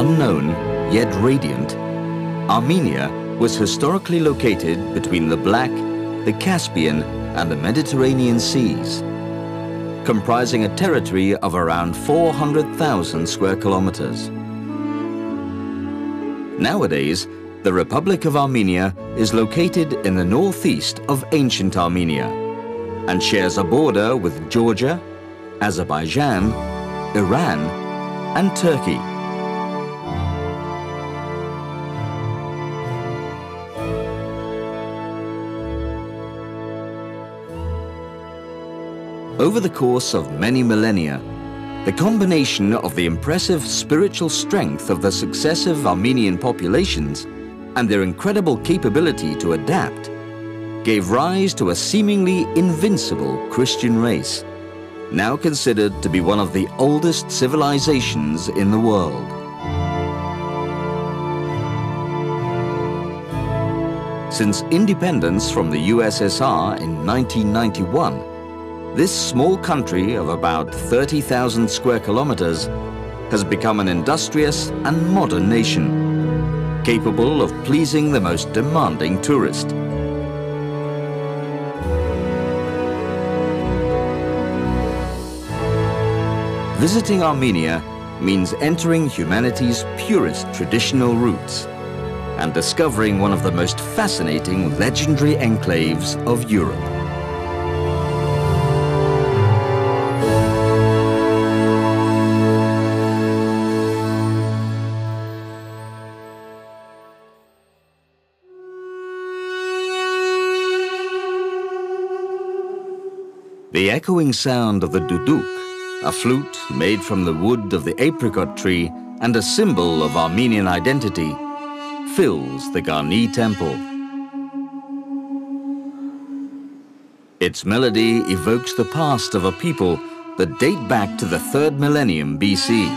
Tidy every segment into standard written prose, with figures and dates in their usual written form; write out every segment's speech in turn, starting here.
Unknown, yet radiant, Armenia was historically located between the Black, the Caspian, and the Mediterranean seas, comprising a territory of around 400,000 square kilometers. Nowadays, the Republic of Armenia is located in the northeast of ancient Armenia and shares a border with Georgia, Azerbaijan, Iran, and Turkey. Over the course of many millennia, the combination of the impressive spiritual strength of the successive Armenian populations and their incredible capability to adapt gave rise to a seemingly invincible Christian race, now considered to be one of the oldest civilizations in the world. Since independence from the USSR in 1991, this small country of about 30,000 square kilometers has become an industrious and modern nation, capable of pleasing the most demanding tourist. Visiting Armenia means entering humanity's purest traditional roots and discovering one of the most fascinating legendary enclaves of Europe. The echoing sound of the duduk, a flute made from the wood of the apricot tree and a symbol of Armenian identity, fills the Garni temple. Its melody evokes the past of a people that date back to the 3rd millennium BC.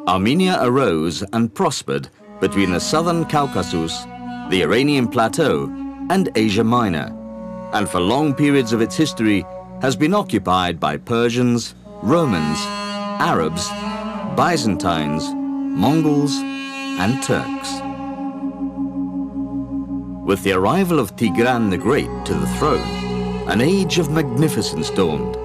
Armenia arose and prospered between the southern Caucasus, the Iranian Plateau, and Asia Minor, and for long periods of its history has been occupied by Persians, Romans, Arabs, Byzantines, Mongols, and Turks. With the arrival of Tigran the Great to the throne, an age of magnificence dawned.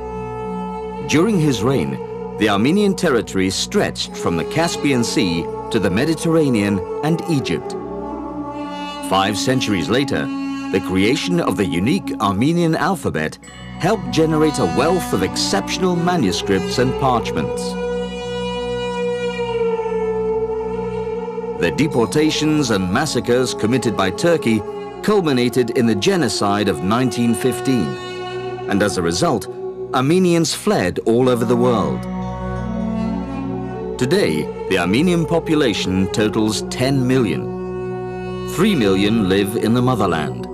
During his reign, the Armenian territory stretched from the Caspian Sea to the Mediterranean and Egypt. 5 centuries later, the creation of the unique Armenian alphabet helped generate a wealth of exceptional manuscripts and parchments. The deportations and massacres committed by Turkey culminated in the genocide of 1915, and as a result, Armenians fled all over the world. Today, the Armenian population totals 10 million. 3 million live in the motherland,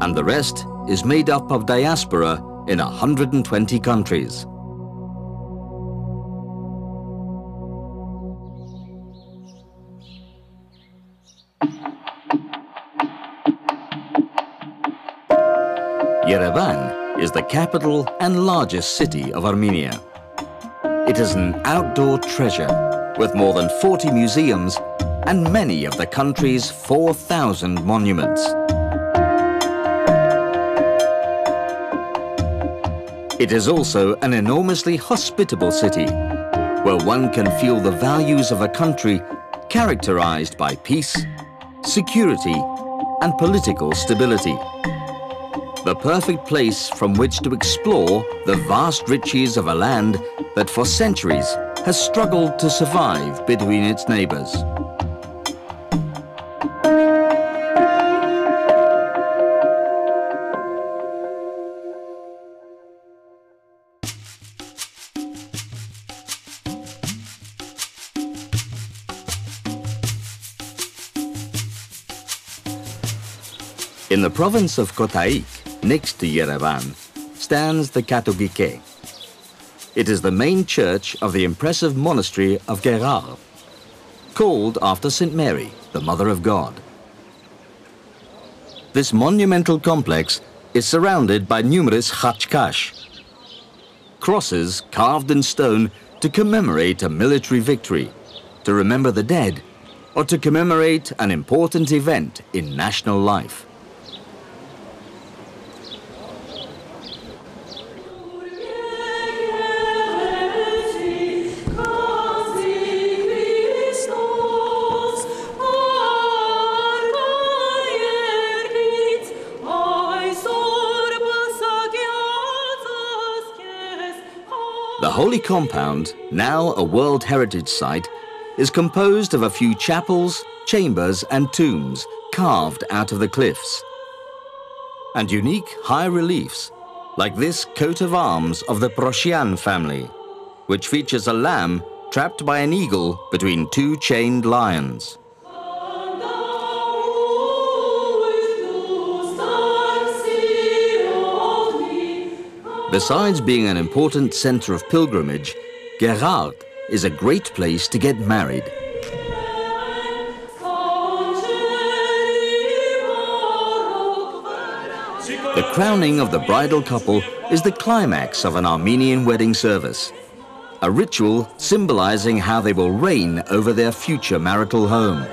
and the rest is made up of diaspora in 120 countries. Yerevan is the capital and largest city of Armenia. It is an outdoor treasure with more than 40 museums and many of the country's 4,000 monuments. It is also an enormously hospitable city, where one can feel the values of a country characterized by peace, security, and political stability. The perfect place from which to explore the vast riches of a land that for centuries has struggled to survive between its neighbors. In the province of Kotaik, next to Yerevan, stands the Katogike. It is the main church of the impressive monastery of Gerar, called after St. Mary, the Mother of God. This monumental complex is surrounded by numerous khachkash, crosses carved in stone to commemorate a military victory, to remember the dead, or to commemorate an important event in national life. The Holy Compound, now a World Heritage Site, is composed of a few chapels, chambers and tombs carved out of the cliffs, and unique high reliefs like this coat of arms of the Procian family, which features a lamb trapped by an eagle between two chained lions. Besides being an important center of pilgrimage, Gerard is a great place to get married. The crowning of the bridal couple is the climax of an Armenian wedding service, a ritual symbolizing how they will reign over their future marital home.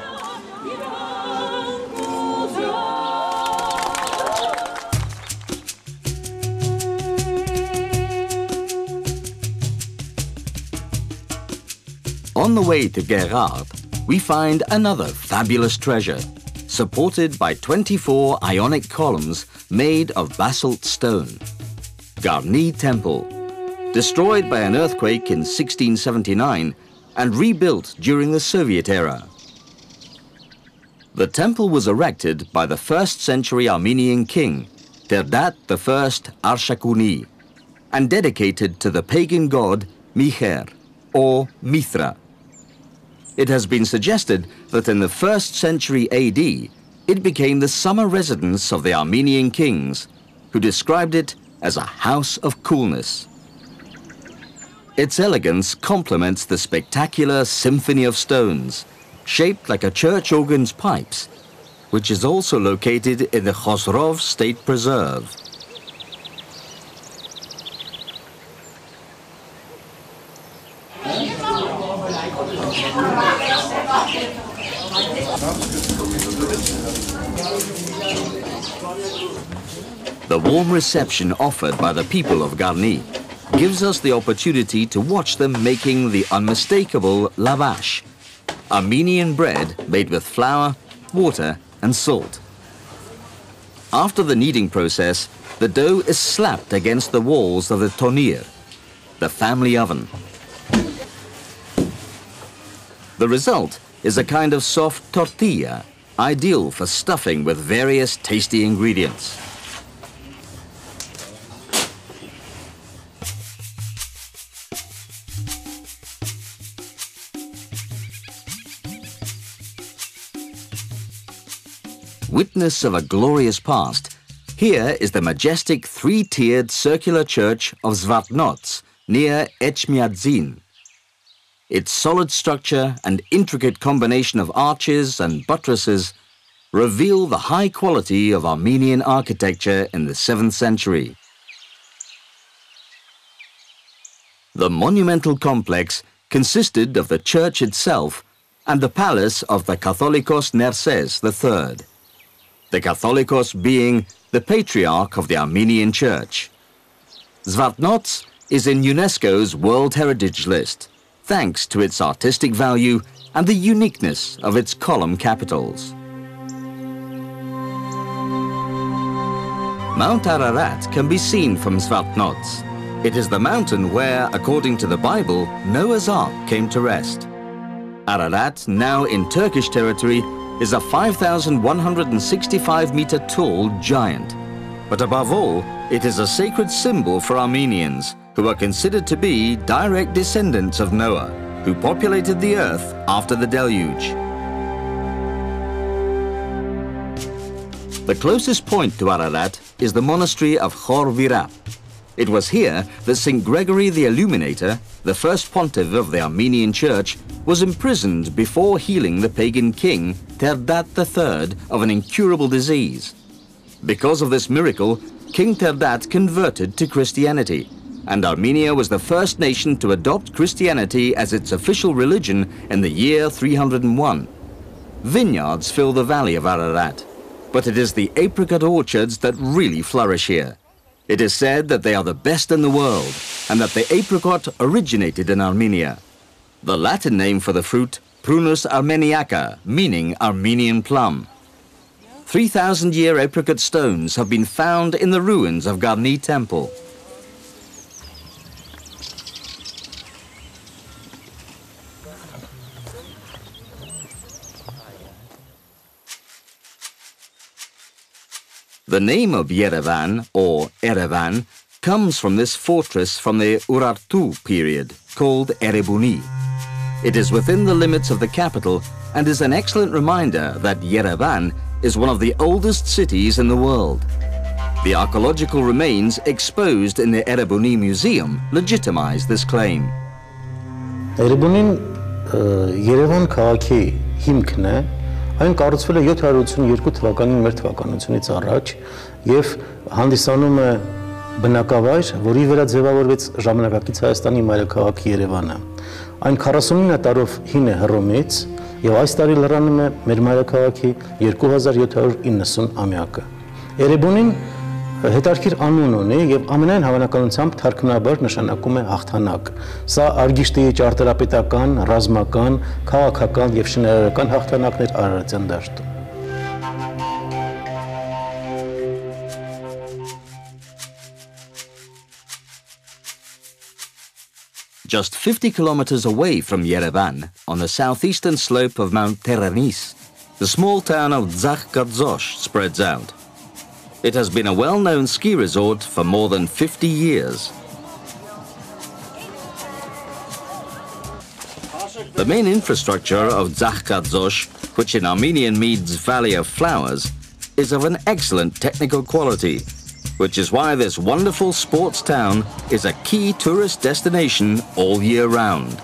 On the way to Gerard, we find another fabulous treasure, supported by 24 Ionic columns made of basalt stone. Garni Temple, destroyed by an earthquake in 1679 and rebuilt during the Soviet era. The temple was erected by the 1st century Armenian king, Terdat I Arshakuni, and dedicated to the pagan god Miher, or Mithra. It has been suggested that in the 1st century AD, it became the summer residence of the Armenian kings, who described it as a house of coolness. Its elegance complements the spectacular symphony of stones, shaped like a church organ's pipes, which is also located in the Khosrov State Preserve. The warm reception offered by the people of Garni gives us the opportunity to watch them making the unmistakable lavash, Armenian bread made with flour, water and salt. After the kneading process, the dough is slapped against the walls of the tonir, the family oven. The result is a kind of soft tortilla, ideal for stuffing with various tasty ingredients. Witness of a glorious past, here is the majestic three-tiered circular church of Zvartnots near Echmiadzin. Its solid structure and intricate combination of arches and buttresses reveal the high quality of Armenian architecture in the 7th century. The monumental complex consisted of the church itself and the palace of the Catholicos Nerses III, the Catholicos being the patriarch of the Armenian Church. Zvartnots is in UNESCO's World Heritage List, thanks to its artistic value and the uniqueness of its column capitals. Mount Ararat can be seen from Zvartnots. It is the mountain where, according to the Bible, Noah's Ark came to rest. Ararat, now in Turkish territory, is a 5,165-meter tall giant. But above all, it is a sacred symbol for Armenians, who are considered to be direct descendants of Noah, who populated the earth after the deluge. The closest point to Ararat is the monastery of Khor Virap. It was here that St. Gregory the Illuminator, the first pontiff of the Armenian Church, was imprisoned before healing the pagan king Terdat III of an incurable disease. Because of this miracle, King Terdat converted to Christianity, and Armenia was the first nation to adopt Christianity as its official religion in the year 301. Vineyards fill the valley of Ararat, but it is the apricot orchards that really flourish here. It is said that they are the best in the world, and that the apricot originated in Armenia. The Latin name for the fruit, Prunus armeniaca, meaning Armenian plum. 3,000-year apricot stones have been found in the ruins of Garni Temple. The name of Yerevan, or Erevan, comes from this fortress from the Urartu period, called Erebuni. It is within the limits of the capital and is an excellent reminder that Yerevan is one of the oldest cities in the world. The archaeological remains exposed in the Erebuni Museum legitimize this claim. Erebunin Yerevan քաղաքի հիմքն է, այն կառուցվել է 782 թվականին մեր թվականությունից առաջ եւ հանդիսանում է բնակավայր, որի վրա ձևավորվեց ժամանակակից Հայաստանի մայրաքաղաք Երևանը։ Այն 49 տարով հին է Հռոմից եւ այս տարի լրանում է մեր մայրաքաղաքի 2790 ամյակը։ Էրեբունին հետարքիր անուն ունի եւ ամենայն հավանականությամբ թարգմանաբար նշանակում է հաղթանակ։ Սա Արգիշտի ճարտարապետական, ռազմական, քաղաքական եւ շինարարական հաղթանակներ Արարատյան դաշտում։ Just 50 kilometers away from Yerevan, on the southeastern slope of Mount Teranis, the small town of Zakhkadzosh spreads out. It has been a well-known ski resort for more than 50 years. The main infrastructure of Zakhkadzosh, which in Armenian means Valley of Flowers, is of an excellent technical quality, which is why this wonderful sports town is a key tourist destination all year round.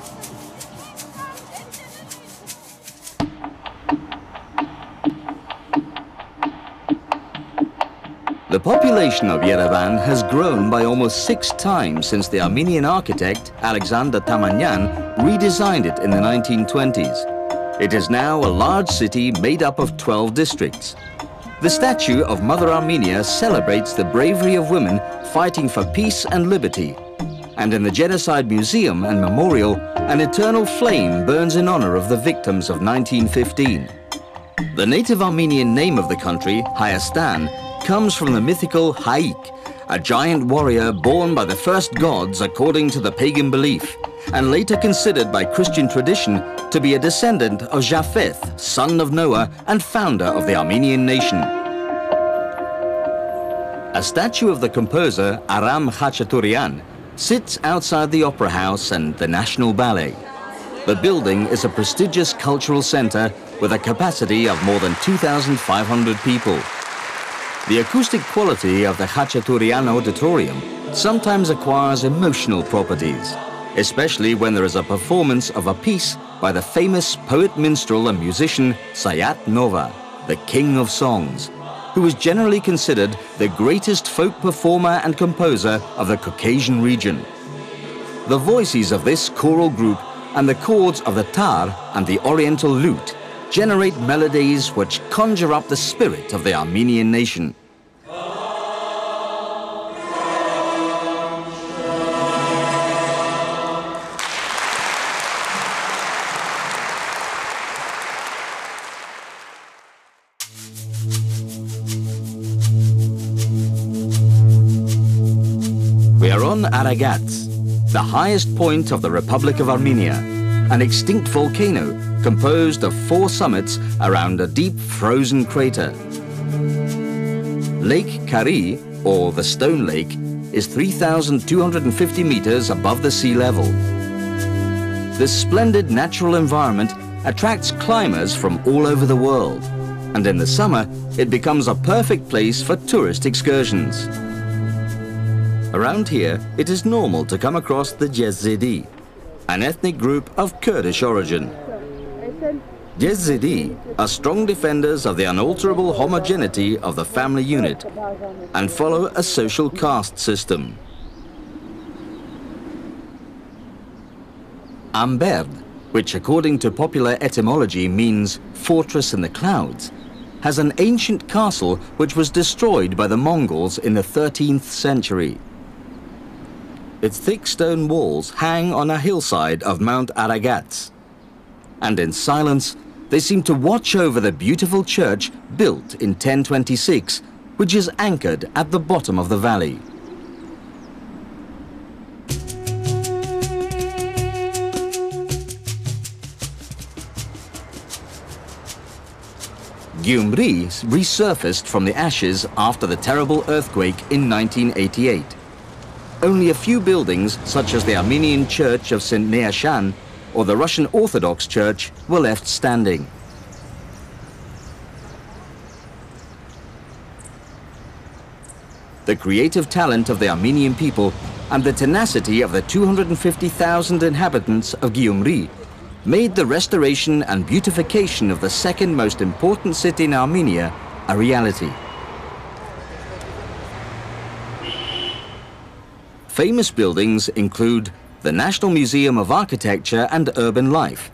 The population of Yerevan has grown by almost 6 times since the Armenian architect Alexander Tamanyan redesigned it in the 1920s. It is now a large city made up of 12 districts. The statue of Mother Armenia celebrates the bravery of women fighting for peace and liberty. And in the Genocide Museum and Memorial, an eternal flame burns in honor of the victims of 1915. The native Armenian name of the country, Hayastan, comes from the mythical Haik, a giant warrior born by the first gods according to the pagan belief, and later considered by Christian tradition to be a descendant of Japheth, son of Noah and founder of the Armenian nation. A statue of the composer Aram Khachaturian sits outside the Opera House and the National Ballet. The building is a prestigious cultural center with a capacity of more than 2,500 people. The acoustic quality of the Khachaturian auditorium sometimes acquires emotional properties, especially when there is a performance of a piece by the famous poet, minstrel and musician Sayat Nova, the king of songs, who is generally considered the greatest folk performer and composer of the Caucasian region. The voices of this choral group and the chords of the tar and the oriental lute generate melodies which conjure up the spirit of the Armenian nation. We are on Aragats, the highest point of the Republic of Armenia, an extinct volcano composed of 4 summits around a deep frozen crater. Lake Kari, or the Stone Lake, is 3,250 meters above the sea level. This splendid natural environment attracts climbers from all over the world, and in the summer it becomes a perfect place for tourist excursions. Around here, it is normal to come across the Jezidi, an ethnic group of Kurdish origin. Jezidi are strong defenders of the unalterable homogeneity of the family unit and follow a social caste system. Amberd, which according to popular etymology means fortress in the clouds, has an ancient castle which was destroyed by the Mongols in the 13th century. Its thick stone walls hang on a hillside of Mount Aragats, and in silence they seem to watch over the beautiful church built in 1026, which is anchored at the bottom of the valley. Gyumri resurfaced from the ashes after the terrible earthquake in 1988. Only a few buildings, such as the Armenian Church of St. Neashan or the Russian Orthodox Church, were left standing. The creative talent of the Armenian people and the tenacity of the 250,000 inhabitants of Gyumri made the restoration and beautification of the second most important city in Armenia a reality. Famous buildings include the National Museum of Architecture and Urban Life,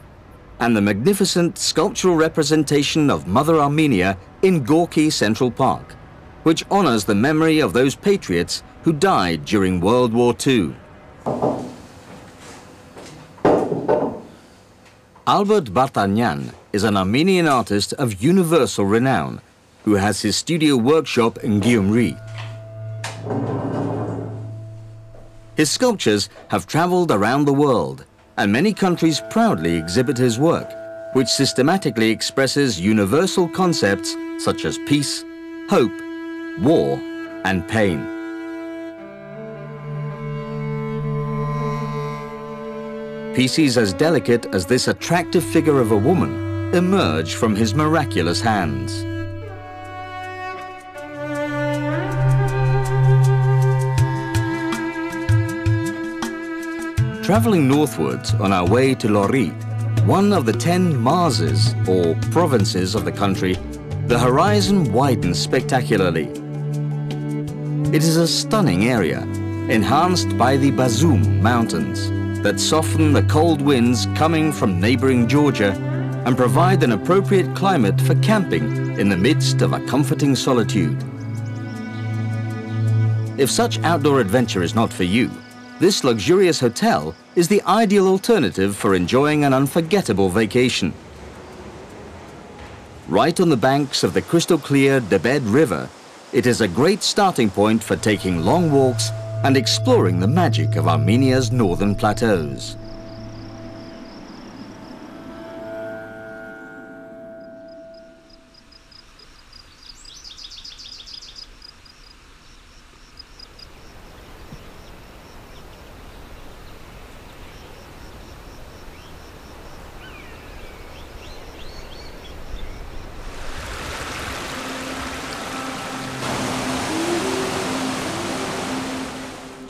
and the magnificent sculptural representation of Mother Armenia in Gorky Central Park, which honors the memory of those patriots who died during World War II. Albert Bartanyan is an Armenian artist of universal renown who has his studio workshop in Gyumri. His sculptures have traveled around the world, and many countries proudly exhibit his work, which systematically expresses universal concepts such as peace, hope, war, and pain. Pieces as delicate as this attractive figure of a woman emerge from his miraculous hands. Traveling northwards on our way to Lori, one of the 10 Marses, or provinces of the country, the horizon widens spectacularly. It is a stunning area, enhanced by the Bazum Mountains, that soften the cold winds coming from neighboring Georgia and provide an appropriate climate for camping in the midst of a comforting solitude. If such outdoor adventure is not for you, this luxurious hotel is the ideal alternative for enjoying an unforgettable vacation. Right on the banks of the crystal-clear Debed River, it is a great starting point for taking long walks and exploring the magic of Armenia's northern plateaus.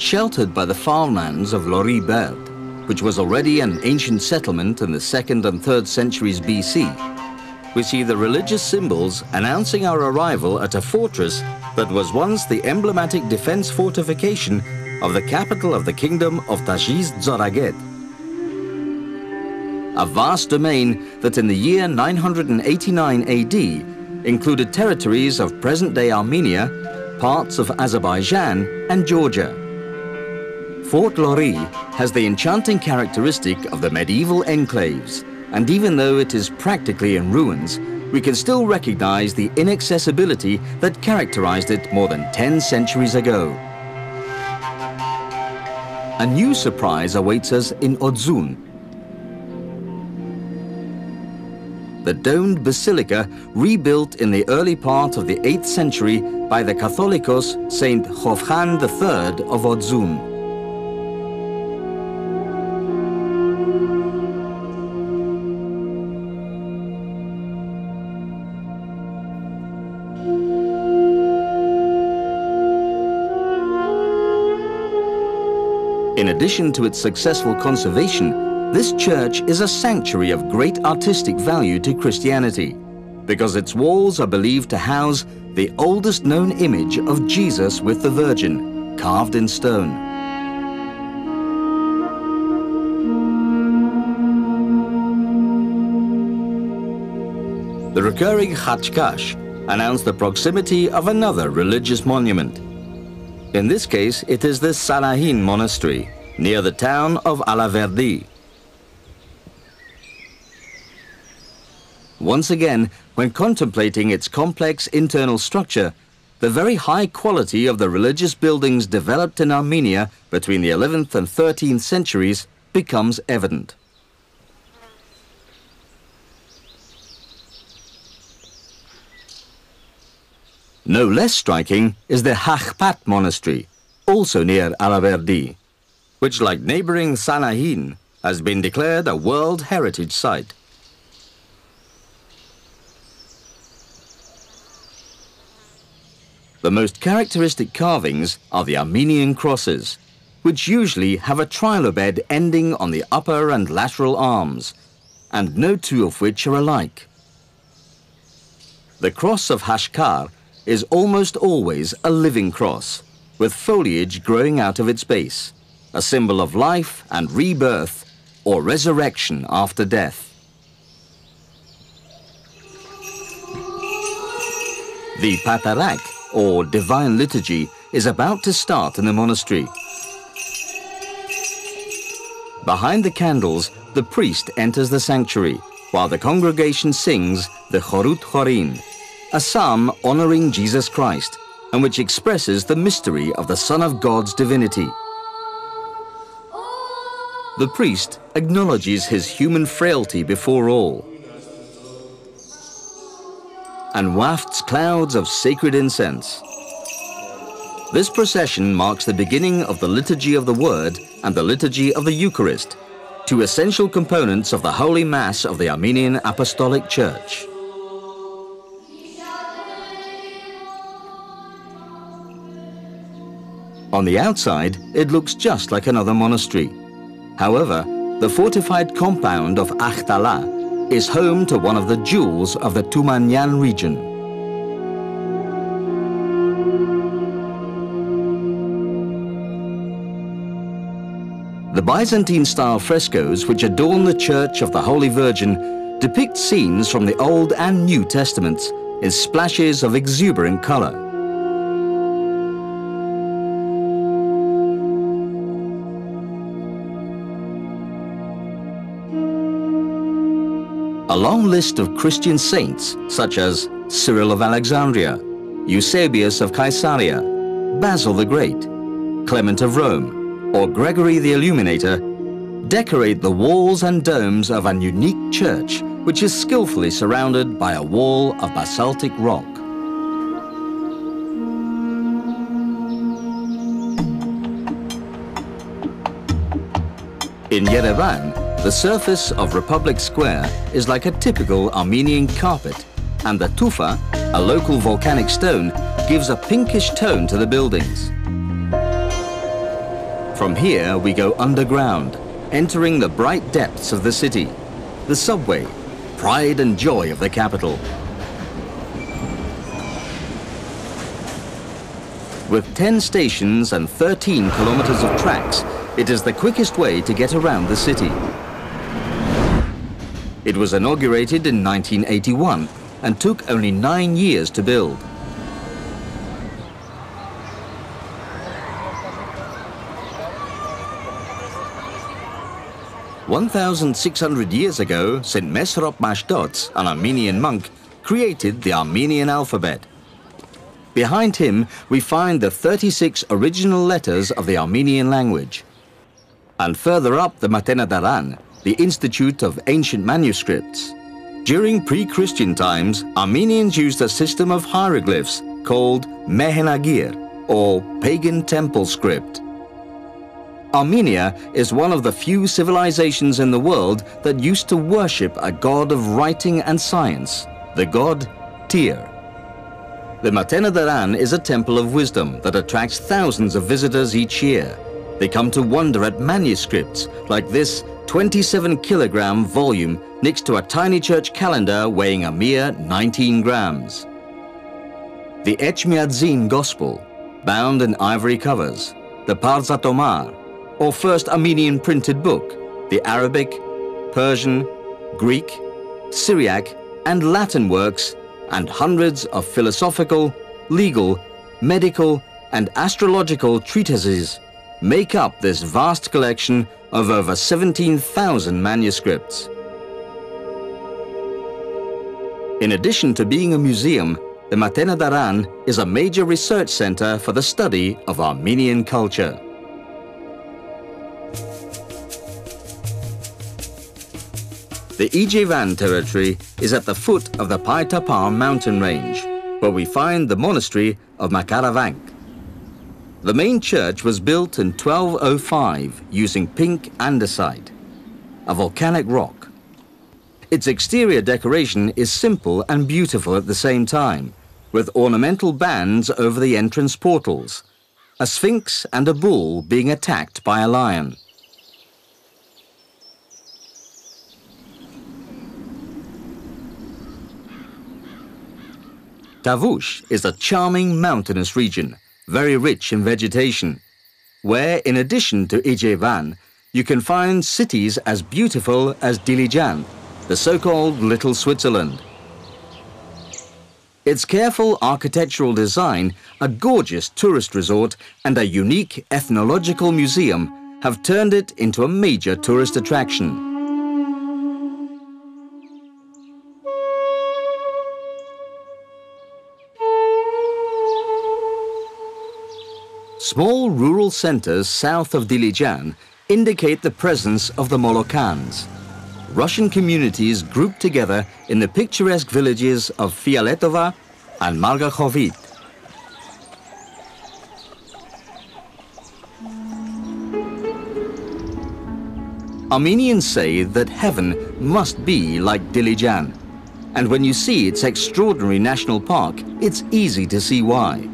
Sheltered by the farmlands of Lori Berd, which was already an ancient settlement in the 2nd and 3rd centuries BC, we see the religious symbols announcing our arrival at a fortress that was once the emblematic defense fortification of the capital of the kingdom of Tajiz Zoraget. A vast domain that in the year 989 AD included territories of present-day Armenia, parts of Azerbaijan and Georgia. Fort Lori has the enchanting characteristic of the medieval enclaves, and even though it is practically in ruins, we can still recognize the inaccessibility that characterized it more than 10 centuries ago. A new surprise awaits us in Odzun. The domed basilica rebuilt in the early part of the 8th century by the Catholicos Saint Hovhan III of Odzun. In addition to its successful conservation, this church is a sanctuary of great artistic value to Christianity, because its walls are believed to house the oldest known image of Jesus with the Virgin, carved in stone. recurring khachkash announce the proximity of another religious monument. In this case, it is the Sanahin monastery, near the town of Alaverdi. Once again, when contemplating its complex internal structure, the very high quality of the religious buildings developed in Armenia between the 11th and 13th centuries becomes evident. No less striking is the Hakhpat monastery, also near Alaverdi, which, like neighboring Sanahin, has been declared a World Heritage Site. The most characteristic carvings are the Armenian crosses, which usually have a trilobed ending on the upper and lateral arms, and no two of which are alike. The cross of Hashkar is almost always a living cross, with foliage growing out of its base, a symbol of life and rebirth or resurrection after death. The Patarak, or Divine Liturgy, is about to start in the monastery. Behind the candles, the priest enters the sanctuary, while the congregation sings the Chorut Chorin, a psalm honoring Jesus Christ, and which expresses the mystery of the Son of God's divinity. The priest acknowledges his human frailty before all, and wafts clouds of sacred incense. This procession marks the beginning of the Liturgy of the Word and the Liturgy of the Eucharist, two essential components of the Holy Mass of the Armenian Apostolic Church. On the outside, it looks just like another monastery. However, the fortified compound of Akhtala is home to one of the jewels of the Tumanyan region. The Byzantine-style frescoes which adorn the Church of the Holy Virgin depict scenes from the Old and New Testaments in splashes of exuberant color. A long list of Christian saints, such as Cyril of Alexandria, Eusebius of Caesarea, Basil the Great, Clement of Rome, or Gregory the Illuminator, decorate the walls and domes of an unique church which is skillfully surrounded by a wall of basaltic rock. In Yerevan, the surface of Republic Square is like a typical Armenian carpet, and the tufa, a local volcanic stone, gives a pinkish tone to the buildings. From here we go underground, entering the bright depths of the city, the subway, pride and joy of the capital. With 10 stations and 13 kilometers of tracks, it is the quickest way to get around the city. It was inaugurated in 1981 and took only 9 years to build. "1,600 years ago, St. Mesrop Mashdots, an Armenian monk, created the Armenian alphabet. Behind him, we find the 36 original letters of the Armenian language. And further up, the Matenadaran, the Institute of Ancient Manuscripts. During pre-Christian times, Armenians used a system of hieroglyphs called Mehenagir, or pagan temple script. Armenia is one of the few civilizations in the world that used to worship a god of writing and science, the god Tyr. The Matenadaran is a temple of wisdom that attracts thousands of visitors each year. They come to wonder at manuscripts like this 27-kilogram volume next to a tiny church calendar weighing a mere 19 grams. The Echmiadzin Gospel, bound in ivory covers, the Parzatomar, or first Armenian printed book, the Arabic, Persian, Greek, Syriac, and Latin works, and hundreds of philosophical, legal, medical, and astrological treatises make up this vast collection of over 17,000 manuscripts. In addition to being a museum, the Matena Daran is a major research center for the study of Armenian culture. The Ijevan territory is at the foot of the Paitapar mountain range, where we find the monastery of Makaravank. The main church was built in 1205 using pink andesite, a volcanic rock. Its exterior decoration is simple and beautiful at the same time, with ornamental bands over the entrance portals, a sphinx and a bull being attacked by a lion. Tavush is a charming mountainous region, very rich in vegetation, where in addition to Ijevan, you can find cities as beautiful as Dilijan, the so-called Little Switzerland. Its careful architectural design, a gorgeous tourist resort, and a unique ethnological museum have turned it into a major tourist attraction. Small rural centers south of Dilijan indicate the presence of the Molokans, Russian communities grouped together in the picturesque villages of Fialetova and Margachovit. Armenians say that heaven must be like Dilijan, and when you see its extraordinary national park, it's easy to see why.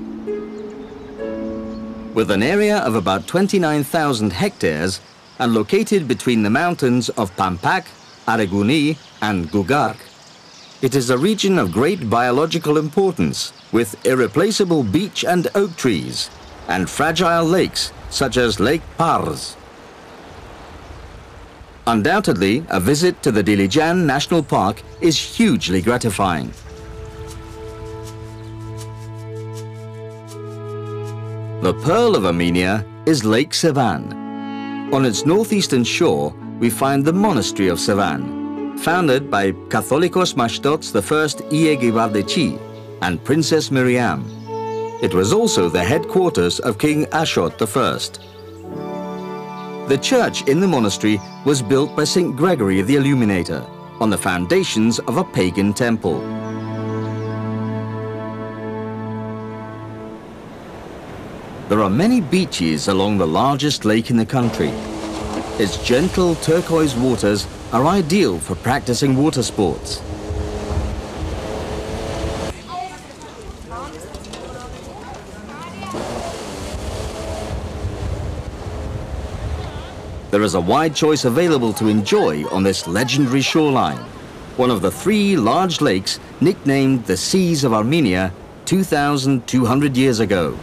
With an area of about 29,000 hectares and located between the mountains of Pampak, Areguni and Gugark, it is a region of great biological importance with irreplaceable beech and oak trees and fragile lakes such as Lake Pars. Undoubtedly, a visit to the Dilijan National Park is hugely gratifying. The pearl of Armenia is Lake Sevan. On its northeastern shore, we find the monastery of Sevan, founded by Catholicos Mashtots I Iegivardeci and Princess Miriam. It was also the headquarters of King Ashot I. The church in the monastery was built by St. Gregory the Illuminator on the foundations of a pagan temple. There are many beaches along the largest lake in the country. Its gentle turquoise waters are ideal for practicing water sports. There is a wide choice available to enjoy on this legendary shoreline, one of the 3 large lakes nicknamed the Seas of Armenia 2,200 years ago.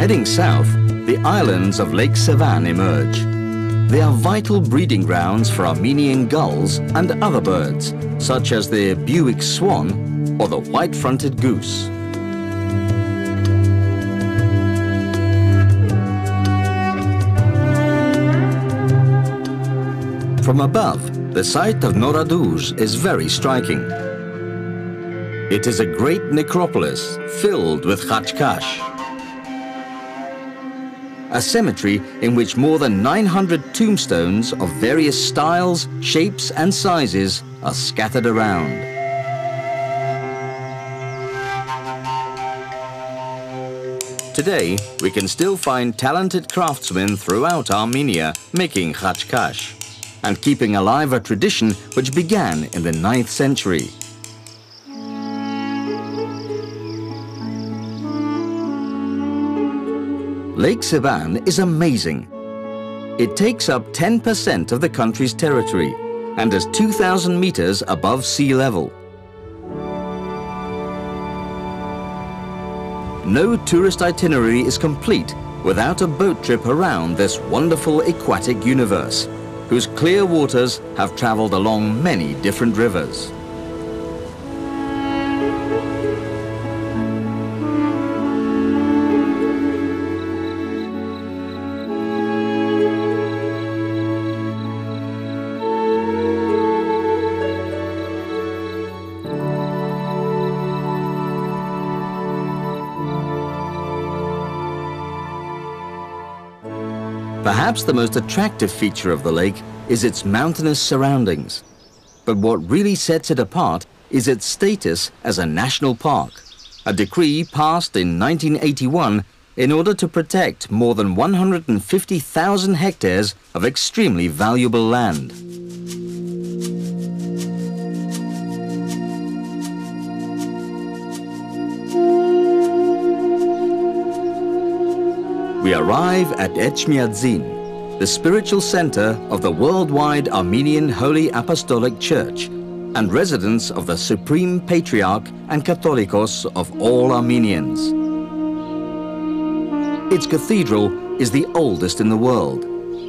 Heading south, the islands of Lake Sevan emerge. They are vital breeding grounds for Armenian gulls and other birds, such as the Buick swan or the white-fronted goose. From above, the site of Noraduz is very striking. It is a great necropolis filled with khachkash, a cemetery in which more than 900 tombstones of various styles, shapes and sizes are scattered around. Today, we can still find talented craftsmen throughout Armenia making khachkash and keeping alive a tradition which began in the 9th century. Lake Sevan is amazing. It takes up 10% of the country's territory and is 2,000 meters above sea level. no tourist itinerary is complete without a boat trip around this wonderful aquatic universe, whose clear waters have traveled along many different rivers. Perhaps the most attractive feature of the lake is its mountainous surroundings. But what really sets it apart is its status as a national park, a decree passed in 1981 in order to protect more than 150,000 hectares of extremely valuable land. We arrive at Etchmiadzin, the spiritual center of the worldwide Armenian Holy Apostolic Church and residence of the Supreme Patriarch and Catholicos of all Armenians. Its cathedral is the oldest in the world,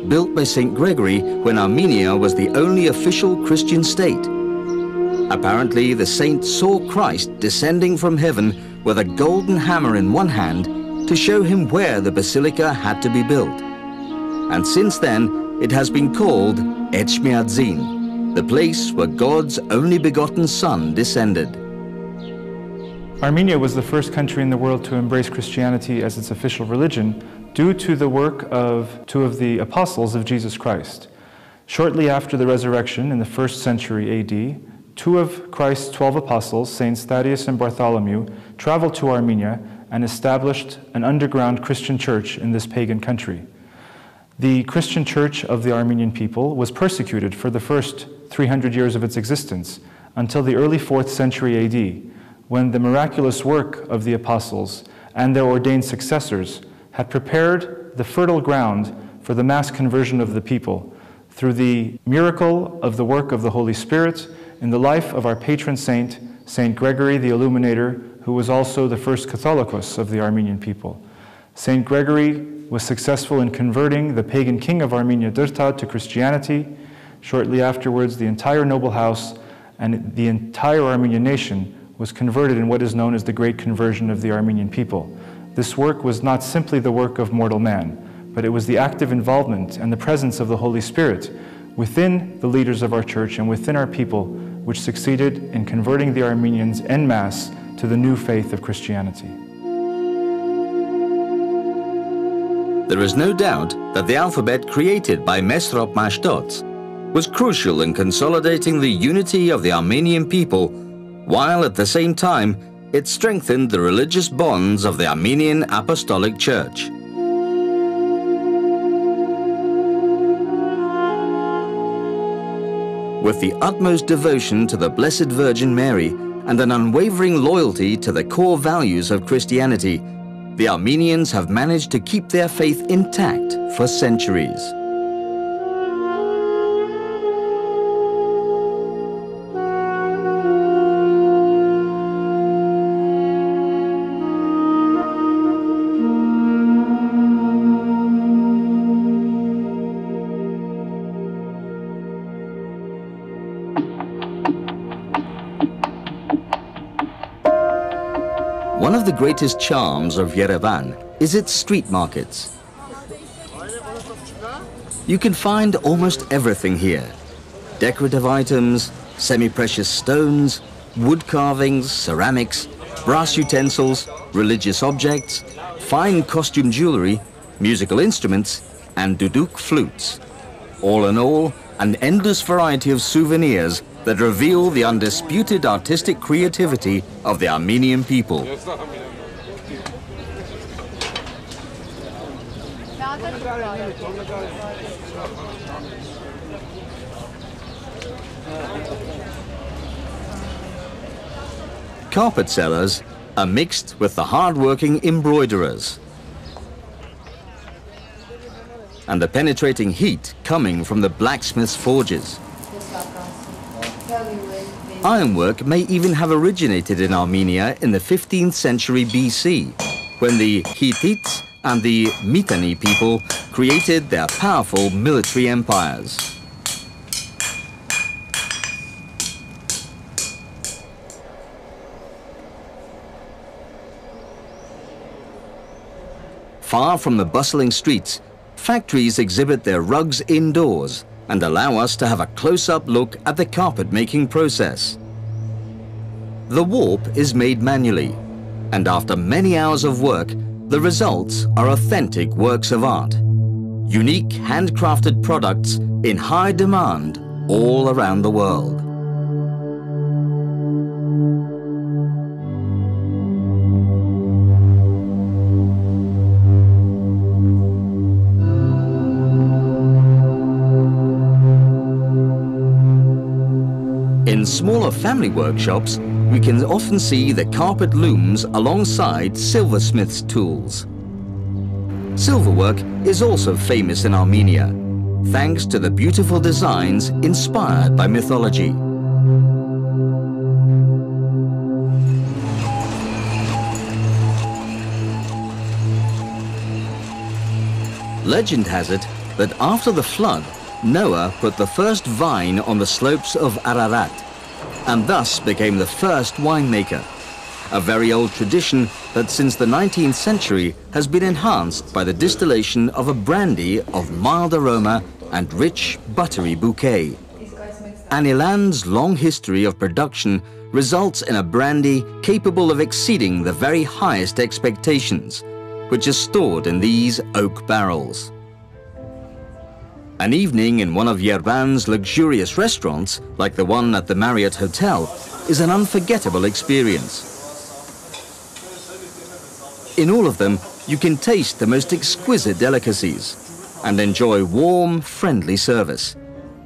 built by St. Gregory when Armenia was the only official Christian state. Apparently, the saint saw Christ descending from heaven with a golden hammer in one hand to show him where the basilica had to be built. And since then, it has been called Etchmiadzin, the place where God's only begotten Son descended. Armenia was the first country in the world to embrace Christianity as its official religion due to the work of two of the apostles of Jesus Christ. Shortly after the resurrection in the 1st century AD, two of Christ's 12 apostles, Saints Thaddeus and Bartholomew, traveled to Armenia and established an underground Christian church in this pagan country. The Christian church of the Armenian people was persecuted for the first 300 years of its existence until the early 4th century AD, when the miraculous work of the apostles and their ordained successors had prepared the fertile ground for the mass conversion of the people through the miracle of the work of the Holy Spirit in the life of our patron saint, Saint Gregory the Illuminator, who was also the first Catholicos of the Armenian people. Saint Gregory was successful in converting the pagan king of Armenia, Dırta, to Christianity. Shortly afterwards, the entire noble house and the entire Armenian nation was converted in what is known as the Great Conversion of the Armenian people. This work was not simply the work of mortal man, but it was the active involvement and the presence of the Holy Spirit within the leaders of our church and within our people, which succeeded in converting the Armenians en masse to the new faith of Christianity. There is no doubt that the alphabet created by Mesrop Mashtots was crucial in consolidating the unity of the Armenian people, while at the same time it strengthened the religious bonds of the Armenian Apostolic Church. With the utmost devotion to the Blessed Virgin Mary and an unwavering loyalty to the core values of Christianity, the Armenians have managed to keep their faith intact for centuries. One of the greatest charms of Yerevan is its street markets. You can find almost everything here. Decorative items, semi-precious stones, wood carvings, ceramics, brass utensils, religious objects, fine costume jewelry, musical instruments, and duduk flutes. All in all, an endless variety of souvenirs that reveal the undisputed artistic creativity of the Armenian people. Carpet sellers are mixed with the hard-working embroiderers, and the penetrating heat coming from the blacksmith's forges. Ironwork may even have originated in Armenia in the 15th century BC, when the Hittites and the Mitanni people created their powerful military empires. Far from the bustling streets, factories exhibit their rugs indoors and allow us to have a close-up look at the carpet-making process. The warp is made manually, and after many hours of work, the results are authentic works of art. Unique handcrafted products in high demand all around the world. In smaller family workshops, we can often see the carpet looms alongside silversmiths' tools. Silverwork is also famous in Armenia, thanks to the beautiful designs inspired by mythology. Legend has it that after the flood, Noah put the first vine on the slopes of Ararat, and thus became the first winemaker, a very old tradition that since the 19th century has been enhanced by the distillation of a brandy of mild aroma and rich, buttery bouquet. An eland's long history of production results in a brandy capable of exceeding the very highest expectations, which is stored in these oak barrels. An evening in one of Yerevan's luxurious restaurants, like the one at the Marriott Hotel, is an unforgettable experience. In all of them, you can taste the most exquisite delicacies and enjoy warm, friendly service,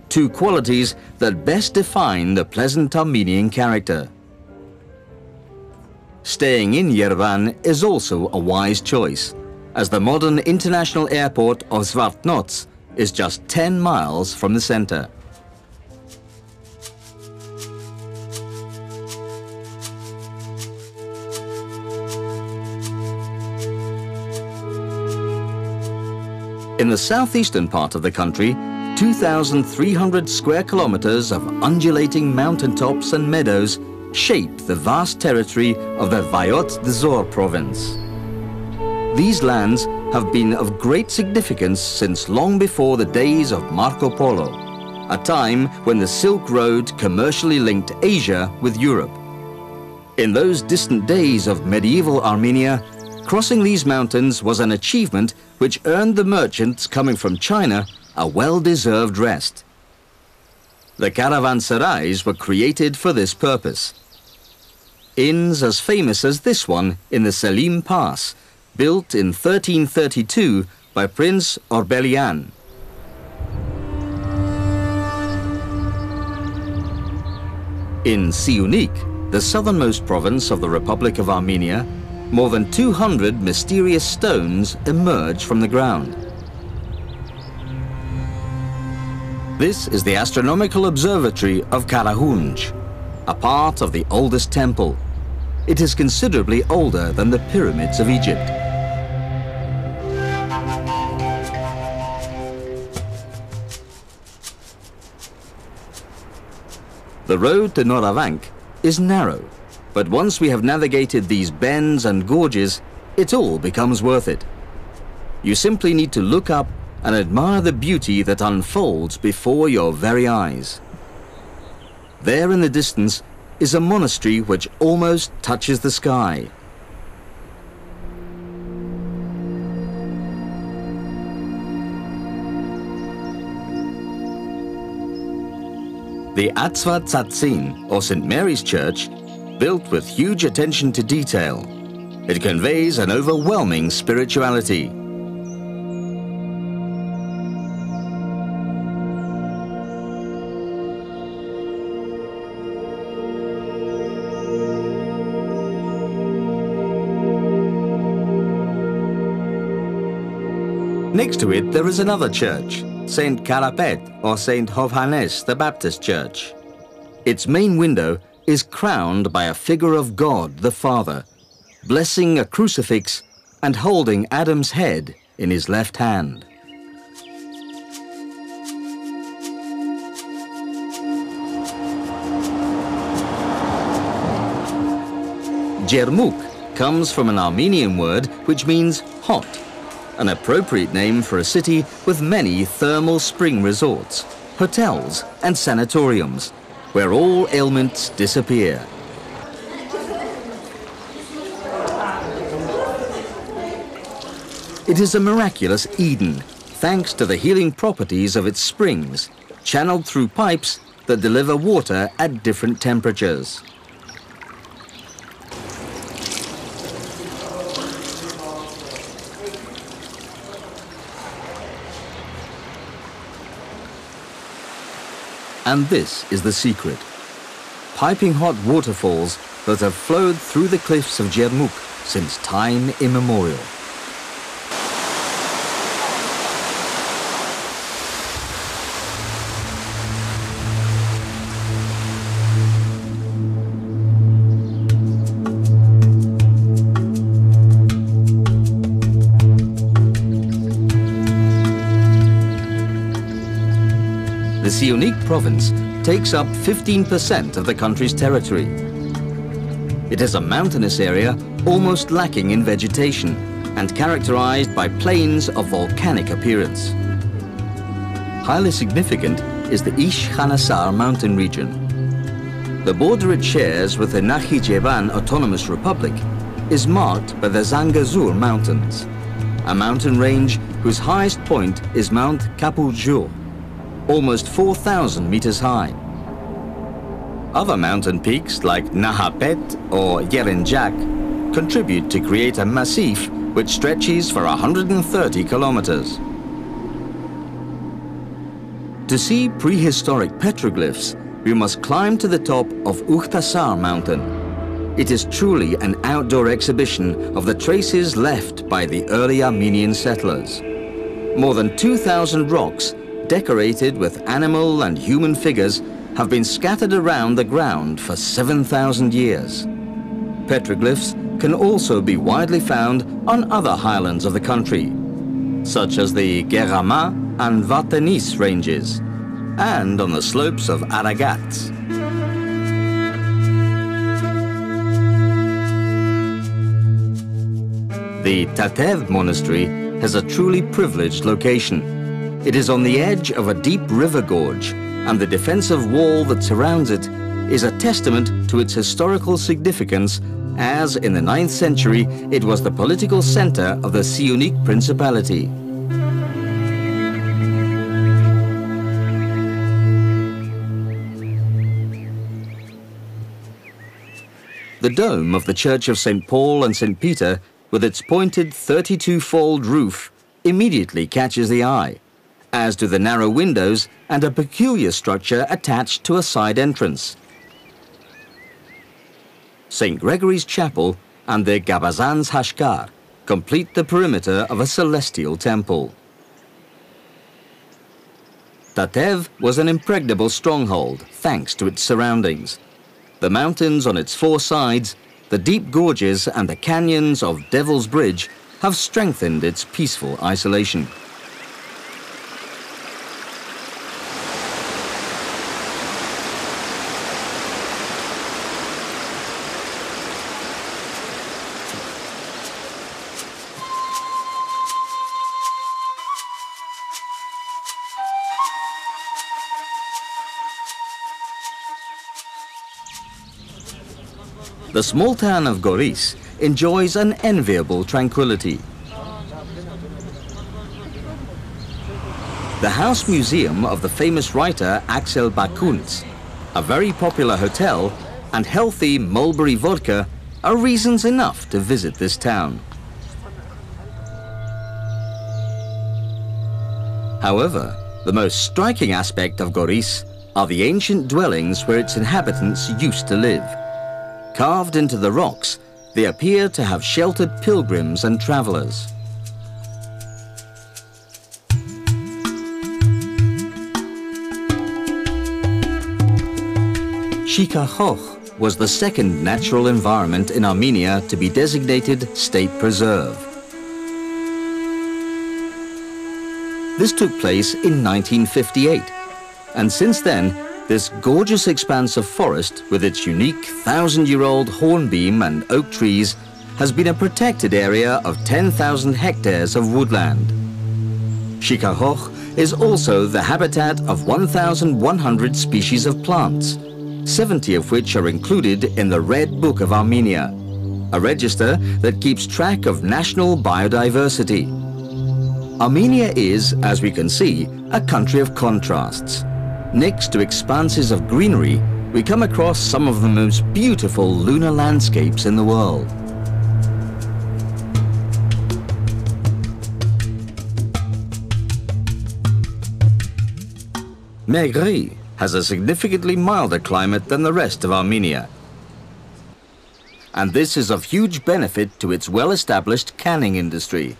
two qualities that best define the pleasant Armenian character. Staying in Yerevan is also a wise choice, as the modern international airport of Zvartnots is just 10 miles from the center. In the southeastern part of the country, 2,300 square kilometers of undulating mountaintops and meadows shape the vast territory of the Vayot Dzor province. These lands have been of great significance since long before the days of Marco Polo, a time when the Silk Road commercially linked Asia with Europe. In those distant days of medieval Armenia, crossing these mountains was an achievement which earned the merchants coming from China a well-deserved rest. The caravanserais were created for this purpose. Inns as famous as this one in the Selim Pass, built in 1332 by Prince Orbelian. In Siunik, the southernmost province of the Republic of Armenia, more than 200 mysterious stones emerge from the ground. This is the astronomical observatory of Karahunj, a part of the oldest temple. It is considerably older than the pyramids of Egypt. The road to Noravank is narrow, but once we have navigated these bends and gorges, it all becomes worth it. You simply need to look up and admire the beauty that unfolds before your very eyes. There in the distance is a monastery which almost touches the sky. The Atzva Tzatzin, or St. Mary's Church, built with huge attention to detail. It conveys an overwhelming spirituality. Next to it, there is another church, St. Karapet or St. Hovhannes the Baptist Church. Its main window is crowned by a figure of God the Father, blessing a crucifix and holding Adam's head in his left hand. Jermuk comes from an Armenian word which means hot, an appropriate name for a city with many thermal spring resorts, hotels and sanatoriums, where all ailments disappear. It is a miraculous Eden, thanks to the healing properties of its springs, channeled through pipes that deliver water at different temperatures. And this is the secret. Piping hot waterfalls that have flowed through the cliffs of Jermuk since time immemorial. The Siunik province takes up 15% of the country's territory. It is a mountainous area almost lacking in vegetation and characterized by plains of volcanic appearance. Highly significant is the Ish Khanasar mountain region. The border it shares with the Nakhichevan Autonomous Republic is marked by the Zangezur Mountains, a mountain range whose highest point is Mount Kapurjur, almost 4,000 meters high. Other mountain peaks like Nahapet or Yerenjak contribute to create a massif which stretches for 130 kilometers. To see prehistoric petroglyphs, we must climb to the top of Ukhtasar mountain. It is truly an outdoor exhibition of the traces left by the early Armenian settlers. More than 2,000 rocks decorated with animal and human figures have been scattered around the ground for 7,000 years. Petroglyphs can also be widely found on other highlands of the country, such as the Gerama and Vartanis ranges, and on the slopes of Aragat. The Tatev monastery has a truly privileged location. It is on the edge of a deep river gorge, and the defensive wall that surrounds it is a testament to its historical significance, as in the 9th century it was the political center of the Siunik Principality. The dome of the Church of St. Paul and St. Peter, with its pointed 32-fold roof, immediately catches the eye, as do the narrow windows and a peculiar structure attached to a side entrance. St. Gregory's Chapel and the Gabazan's Hashkar complete the perimeter of a celestial temple. Tatev was an impregnable stronghold thanks to its surroundings. The mountains on its 4 sides, the deep gorges and the canyons of Devil's Bridge have strengthened its peaceful isolation. The small town of Goris enjoys an enviable tranquility. The House Museum of the famous writer Axel Bakuntz, a very popular hotel, and healthy mulberry vodka are reasons enough to visit this town. However, the most striking aspect of Goris are the ancient dwellings where its inhabitants used to live. Carved into the rocks, they appear to have sheltered pilgrims and travelers. Shikachoch was the second natural environment in Armenia to be designated state preserve. This took place in 1958, and since then, this gorgeous expanse of forest with its unique 1,000-year-old hornbeam and oak trees has been a protected area of 10,000 hectares of woodland. Shikahoch is also the habitat of 1,100 species of plants, 70 of which are included in the Red Book of Armenia, a register that keeps track of national biodiversity. Armenia is, as we can see, a country of contrasts. Next to expanses of greenery, we come across some of the most beautiful lunar landscapes in the world. Megri has a significantly milder climate than the rest of Armenia. And this is of huge benefit to its well-established canning industry.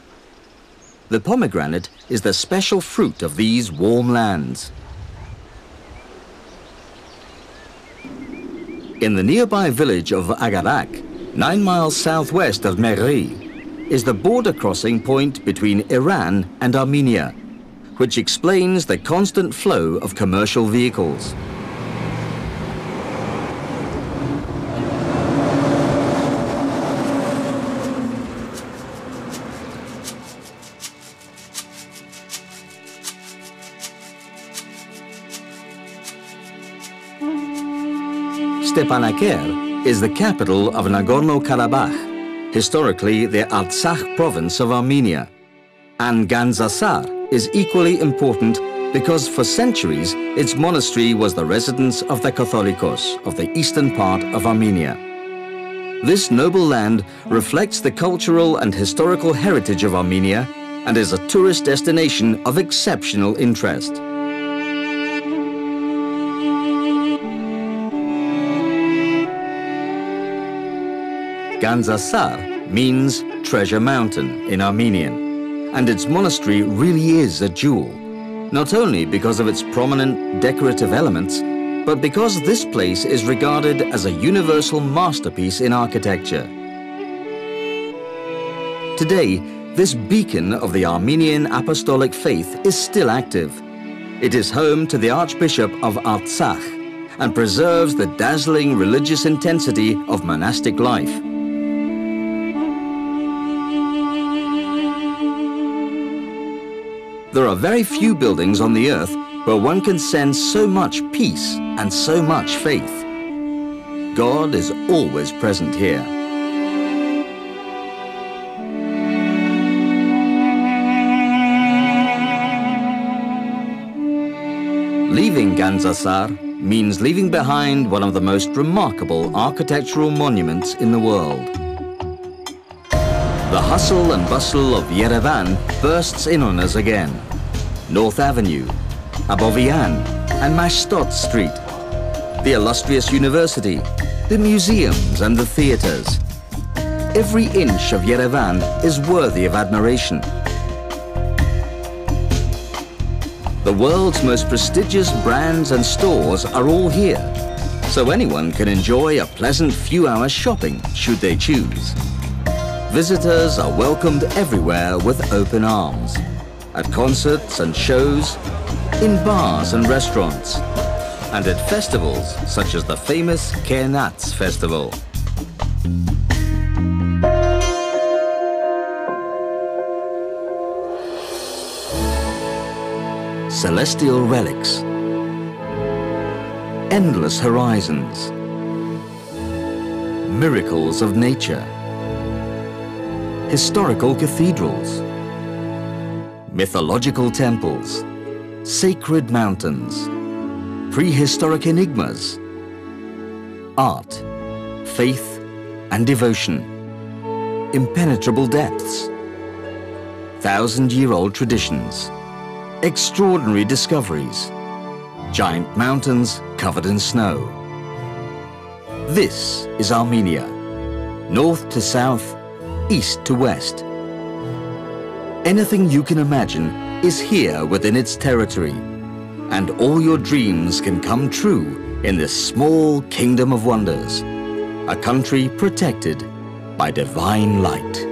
The pomegranate is the special fruit of these warm lands. In the nearby village of Agarak, 9 miles southwest of Megri, is the border crossing point between Iran and Armenia, which explains the constant flow of commercial vehicles. Stepanakert is the capital of Nagorno-Karabakh, historically the Artsakh province of Armenia, and Gandzasar is equally important because for centuries its monastery was the residence of the Catholicos of the eastern part of Armenia. This noble land reflects the cultural and historical heritage of Armenia and is a tourist destination of exceptional interest. Gandzasar means treasure mountain in Armenian, and its monastery really is a jewel, not only because of its prominent decorative elements, but because this place is regarded as a universal masterpiece in architecture. Today, this beacon of the Armenian apostolic faith is still active. It is home to the Archbishop of Artsakh and preserves the dazzling religious intensity of monastic life. There are very few buildings on the earth where one can sense so much peace and so much faith. God is always present here. Leaving Gandzasar means leaving behind one of the most remarkable architectural monuments in the world. The hustle and bustle of Yerevan bursts in on us again. North Avenue, Abovian and Mashtot Street, the illustrious university, the museums and the theatres. Every inch of Yerevan is worthy of admiration. The world's most prestigious brands and stores are all here, so anyone can enjoy a pleasant few hours shopping should they choose. Visitors are welcomed everywhere with open arms, at concerts and shows, in bars and restaurants, and at festivals such as the famous Kernats Festival. Celestial relics, endless horizons, miracles of nature, historical cathedrals, mythological temples, sacred mountains, prehistoric enigmas, art, faith and devotion, impenetrable depths, 1,000-year-old traditions, extraordinary discoveries, giant mountains covered in snow. This is Armenia, north to south, east to west. Anything you can imagine is here within its territory, and all your dreams can come true in this small kingdom of wonders, a country protected by divine light.